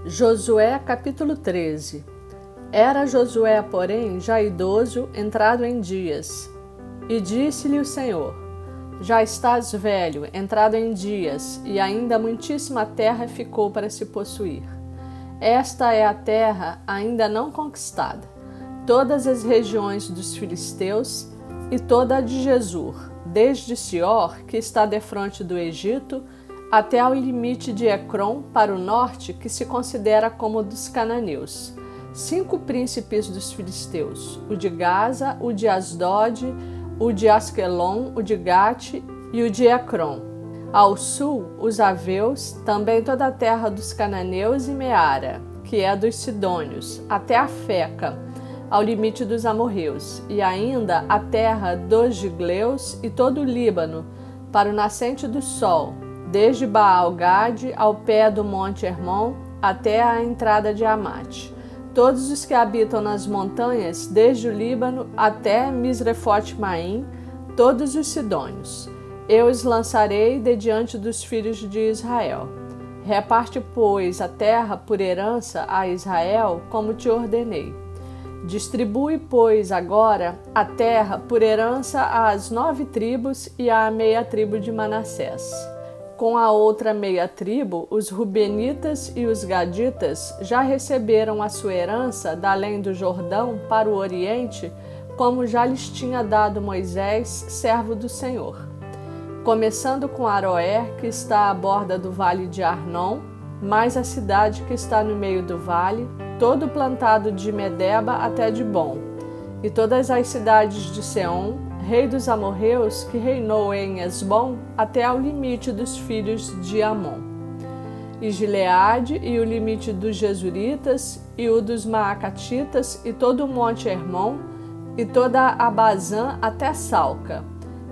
Josué capítulo 13. Era Josué, porém, já idoso, entrado em dias. E disse-lhe o Senhor: Já estás velho, entrado em dias, e ainda muitíssima terra ficou para se possuir. Esta é a terra ainda não conquistada, todas as regiões dos filisteus e toda a de Jesur, desde Sior, que está defronte do Egito, até ao limite de Ecrom para o norte, que se considera como dos cananeus. 5 príncipes dos filisteus: o de Gaza, o de Asdod, o de Asquelon, o de Gate e o de Ecrom. Ao sul, os aveus, também toda a terra dos cananeus e Meara, que é dos sidônios, até a Feca, ao limite dos amorreus, e ainda a terra dos gigleus e todo o Líbano, para o nascente do sol, desde Baal-Gade ao pé do monte Hermon até a entrada de Amate. Todos os que habitam nas montanhas, desde o Líbano até Misrefote-Maim, todos os sidônios. Eu os lançarei de diante dos filhos de Israel. Reparte, pois, a terra por herança a Israel, como te ordenei. Distribui, pois, agora a terra por herança às 9 tribos e à meia tribo de Manassés. Com a outra meia tribo, os Rubenitas e os Gaditas já receberam a sua herança da além do Jordão para o oriente, como já lhes tinha dado Moisés, servo do Senhor. Começando com Aroer, que está à borda do vale de Arnon, mais a cidade que está no meio do vale, todo plantado de Medeba até Dibon, e todas as cidades de Seom, rei dos amorreus, que reinou em Esbom, até ao limite dos filhos de Amon. E Gileade, e o limite dos Jesuritas, e o dos Maacatitas, e todo o monte Hermon, e toda a Bazã até Salca,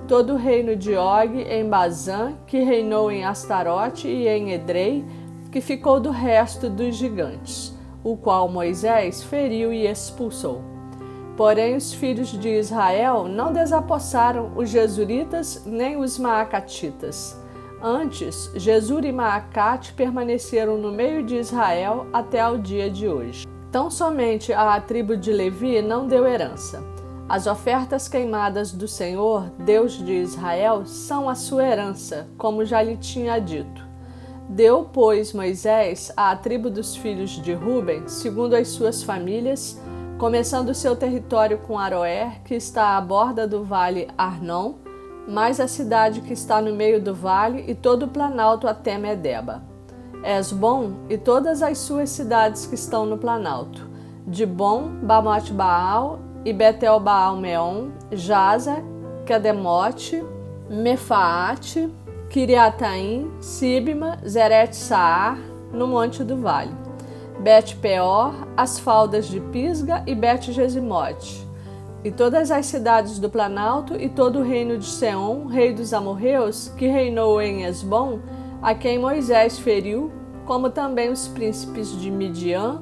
todo o reino de Og em Bazã, que reinou em Astarote e em Edrei, que ficou do resto dos gigantes, o qual Moisés feriu e expulsou. Porém, os filhos de Israel não desapossaram os Jesuritas nem os Maacatitas. Antes, Jesur e Maacate permaneceram no meio de Israel até ao dia de hoje. Tão somente a tribo de Levi não deu herança. As ofertas queimadas do Senhor, Deus de Israel, são a sua herança, como já lhe tinha dito. Deu, pois, Moisés à tribo dos filhos de Ruben, segundo as suas famílias, começando seu território com Aroer, que está à borda do vale Arnon, mais a cidade que está no meio do vale e todo o planalto até Medeba. Esbom e todas as suas cidades que estão no planalto, Dibon, Bamote-Baal e Betel-Baal-Meon, Jaza, Kedemote, Mefaate, Kiriataim, Sibma, Zeret-Saar, no monte do vale, Bet-Peor, as faldas de Pisga e Bet-Gesimote, e todas as cidades do planalto e todo o reino de Seom, rei dos amorreus, que reinou em Esbom, a quem Moisés feriu, como também os príncipes de Midian,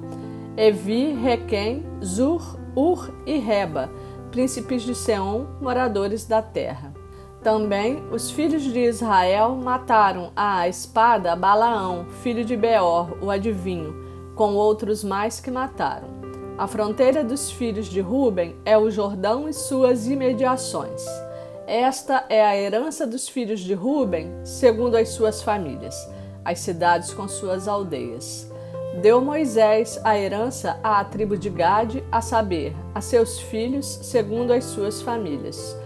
Evi, Requem, Zur, Ur e Reba, príncipes de Seom, moradores da terra. Também os filhos de Israel mataram à espada Balaão, filho de Beor, o adivinho, com outros mais que mataram. A fronteira dos filhos de Ruben é o Jordão e suas imediações. Esta é a herança dos filhos de Ruben, segundo as suas famílias, as cidades com suas aldeias. Deu Moisés a herança à tribo de Gade, a saber, a seus filhos, segundo as suas famílias.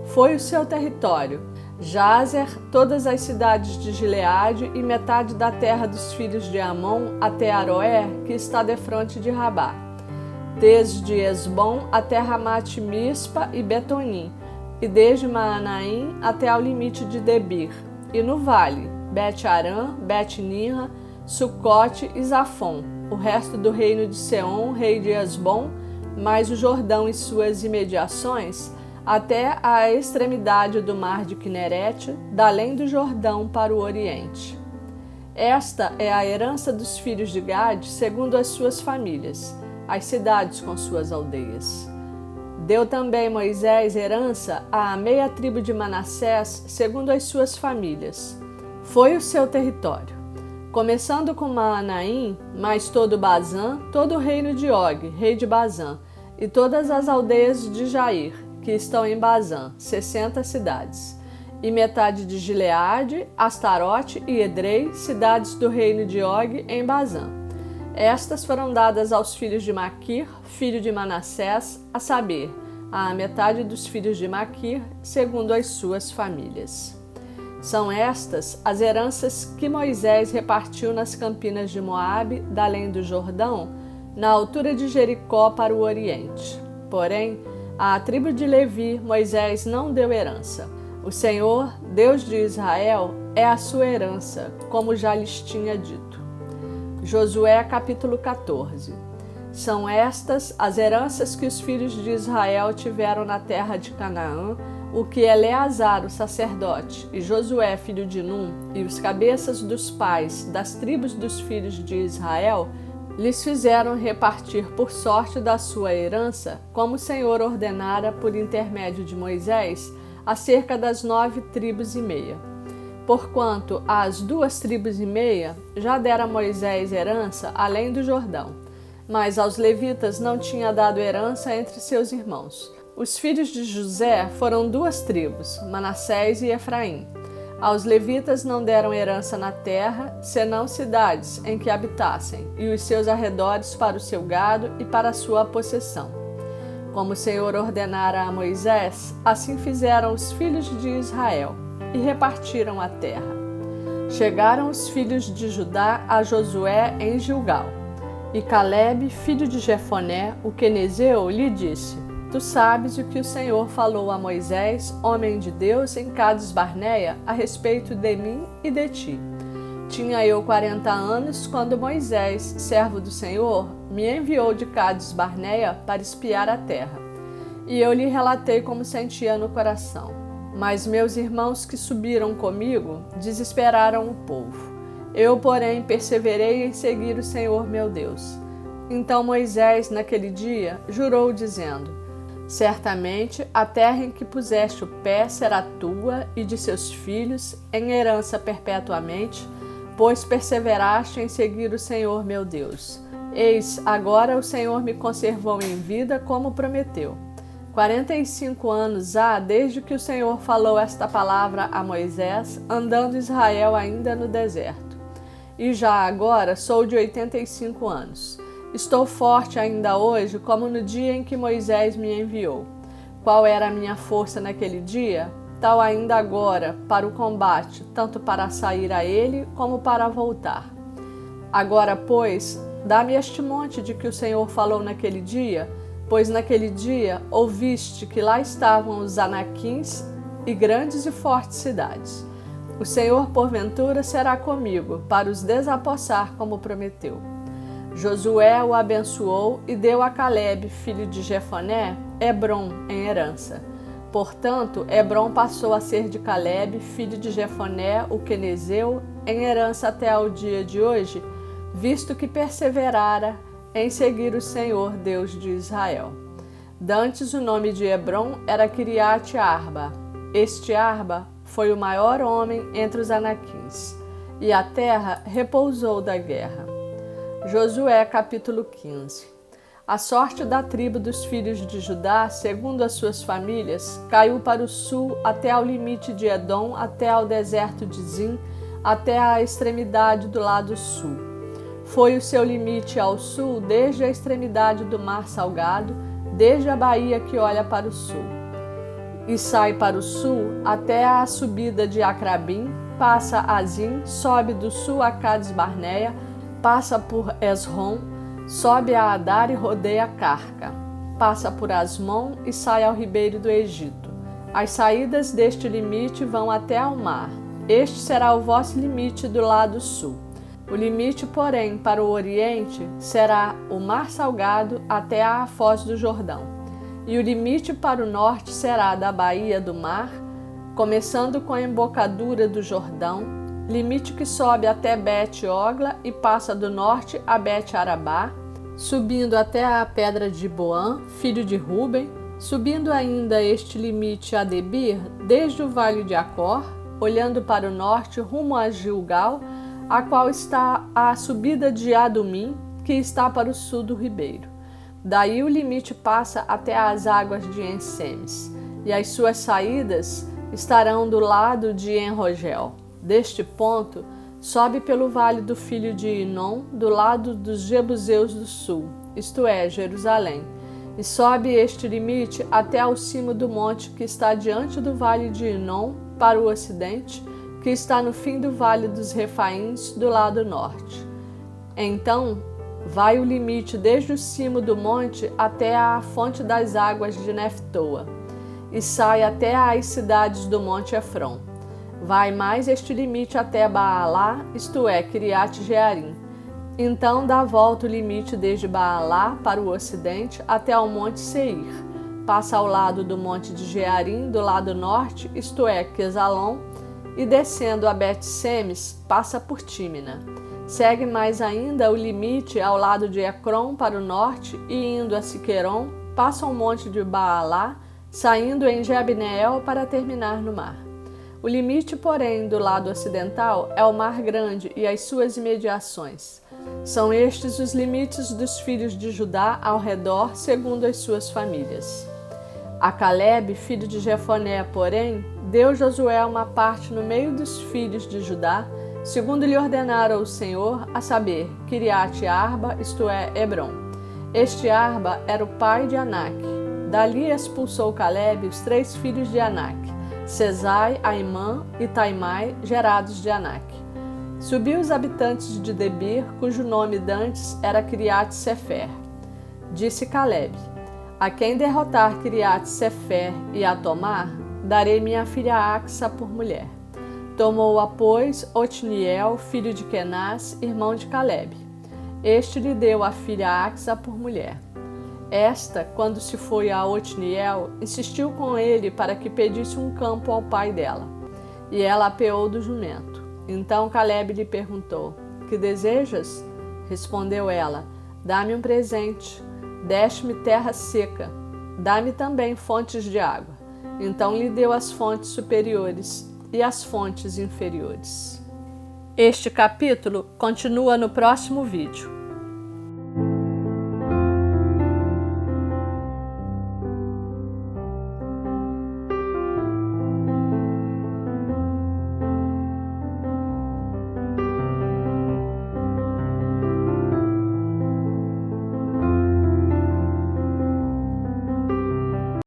Foi o seu território: Jazer, todas as cidades de Gileade e metade da terra dos filhos de Amon até Aroer, que está defronte de Rabá, desde Esbom até Ramate-Mispa e Betonim, e desde Maanaim até ao limite de Debir, e no vale, Bet-Aram, Bet-Ninra, Sucote e Zafon, o resto do reino de Seom, rei de Esbom, mais o Jordão e suas imediações, até a extremidade do mar de Quinerete, da além do Jordão para o oriente. Esta é a herança dos filhos de Gade, segundo as suas famílias, as cidades com suas aldeias. Deu também Moisés herança à meia tribo de Manassés, segundo as suas famílias. Foi o seu território: começando com Maanaim, mais todo Bazã, todo o reino de Og, rei de Bazã, e todas as aldeias de Jair, que estão em Bazã, 60 cidades, e metade de Gileade, Astarote e Edrei, cidades do reino de Og, em Bazã. Estas foram dadas aos filhos de Maquir, filho de Manassés, a saber, a metade dos filhos de Maquir, segundo as suas famílias. São estas as heranças que Moisés repartiu nas campinas de Moabe, da além do Jordão, na altura de Jericó para o oriente. Porém, à tribo de Levi, Moisés não deu herança. O Senhor, Deus de Israel, é a sua herança, como já lhes tinha dito. Josué capítulo 14. São estas as heranças que os filhos de Israel tiveram na terra de Canaã, o que Eleazar, o sacerdote, e Josué, filho de Num, e os cabeças dos pais das tribos dos filhos de Israel, lhes fizeram repartir por sorte da sua herança, como o Senhor ordenara por intermédio de Moisés, acerca das 9 tribos e meia. Porquanto às 2 tribos e meia já dera Moisés herança além do Jordão, mas aos levitas não tinha dado herança entre seus irmãos. Os filhos de José foram 2 tribos, Manassés e Efraim. Aos levitas não deram herança na terra, senão cidades em que habitassem, e os seus arredores para o seu gado e para a sua possessão. Como o Senhor ordenara a Moisés, assim fizeram os filhos de Israel, e repartiram a terra. Chegaram os filhos de Judá a Josué em Gilgal, e Calebe, filho de Jefoné, o quenezeu, lhe disse: Tu sabes o que o Senhor falou a Moisés, homem de Deus, em Cades Barneia, a respeito de mim e de ti. Tinha eu 40 anos quando Moisés, servo do Senhor, me enviou de Cades Barneia para espiar a terra. E eu lhe relatei como sentia no coração. Mas meus irmãos que subiram comigo desesperaram o povo. Eu, porém, perseverei em seguir o Senhor meu Deus. Então Moisés, naquele dia, jurou, dizendo: Certamente a terra em que puseste o pé será tua e de seus filhos, em herança perpetuamente, pois perseveraste em seguir o Senhor meu Deus. Eis, agora o Senhor me conservou em vida como prometeu. 45 anos há desde que o Senhor falou esta palavra a Moisés, andando Israel ainda no deserto. E já agora sou de 85 anos. Estou forte ainda hoje, como no dia em que Moisés me enviou. Qual era a minha força naquele dia? Tal ainda agora, para o combate, tanto para sair a ele, como para voltar. Agora, pois, dá-me este monte de que o Senhor falou naquele dia, pois naquele dia ouviste que lá estavam os anaquins e grandes e fortes cidades. O Senhor, porventura, será comigo, para os desapossar, como prometeu. Josué o abençoou e deu a Calebe, filho de Jefoné, Hebrom em herança. Portanto, Hebrom passou a ser de Calebe, filho de Jefoné, o quenezeu, em herança até ao dia de hoje, visto que perseverara em seguir o Senhor, Deus de Israel. Dantes o nome de Hebrom era Kiriate Arba. Este Arba foi o maior homem entre os anaquins, e a terra repousou da guerra. Josué capítulo 15. A sorte da tribo dos filhos de Judá, segundo as suas famílias, caiu para o sul até ao limite de Edom, até ao deserto de Zim, até à extremidade do lado sul. Foi o seu limite ao sul desde a extremidade do Mar Salgado, desde a baía que olha para o sul. E sai para o sul até a subida de Acrabim, passa a Zim, sobe do sul a Cades Barneia, passa por Esrom, sobe a Adar e rodeia Carca, passa por Asmon e sai ao ribeiro do Egito. As saídas deste limite vão até ao mar. Este será o vosso limite do lado sul. O limite, porém, para o oriente será o Mar Salgado até a foz do Jordão. E o limite para o norte será da baía do mar, começando com a embocadura do Jordão, limite que sobe até Bet-Ogla e passa do norte a Bet-Arabá, subindo até a pedra de Boã, filho de Ruben, subindo ainda este limite a Debir, desde o vale de Acor, olhando para o norte rumo a Gilgal, a qual está a subida de Adumim, que está para o sul do ribeiro. Daí o limite passa até as águas de En-Semes, e as suas saídas estarão do lado de En-Rogel. Deste ponto, sobe pelo vale do filho de Inom, do lado dos Jebuseus do sul, isto é, Jerusalém, e sobe este limite até ao cimo do monte que está diante do vale de Inom, para o ocidente, que está no fim do vale dos Refaíns, do lado norte. Então, vai o limite desde o cimo do monte até a fonte das águas de Neftoa, e sai até às cidades do monte Efron. Vai mais este limite até Baalá, isto é, Kiriat Jearim. Então dá volta o limite desde Baalá para o ocidente até ao monte Seir. Passa ao lado do monte de Jearim, do lado norte, isto é, Quesalon, e descendo a Bet-Semes, passa por Tímina. Segue mais ainda o limite ao lado de Ecrom para o norte e indo a Siqueron, passa o monte de Baalá, saindo em Jabneel para terminar no mar. O limite, porém, do lado ocidental é o Mar Grande e as suas imediações. São estes os limites dos filhos de Judá ao redor, segundo as suas famílias. A Calebe, filho de Jefoné, porém, deu Josué uma parte no meio dos filhos de Judá, segundo lhe ordenara o Senhor, a saber, Kiriat Arba, isto é, Hebron. Este Arba era o pai de Anak. Dali expulsou Calebe os 3 filhos de Anak, Sesai, Aimã e Taimai, gerados de Anak. Subiu os habitantes de Debir, cujo nome dantes era Kiriat Sefer. Disse Calebe: a quem derrotar Kiriat Sefer e a tomar, darei minha filha Axa por mulher. Tomou-a, pois, Otniel, filho de Kenaz, irmão de Calebe. Este lhe deu a filha Axa por mulher. Esta, quando se foi a Otniel, insistiu com ele para que pedisse um campo ao pai dela. E ela apeou do jumento. Então Calebe lhe perguntou: que desejas? Respondeu ela: dá-me um presente, deste-me terra seca, dá-me também fontes de água. Então lhe deu as fontes superiores e as fontes inferiores. Este capítulo continua no próximo vídeo.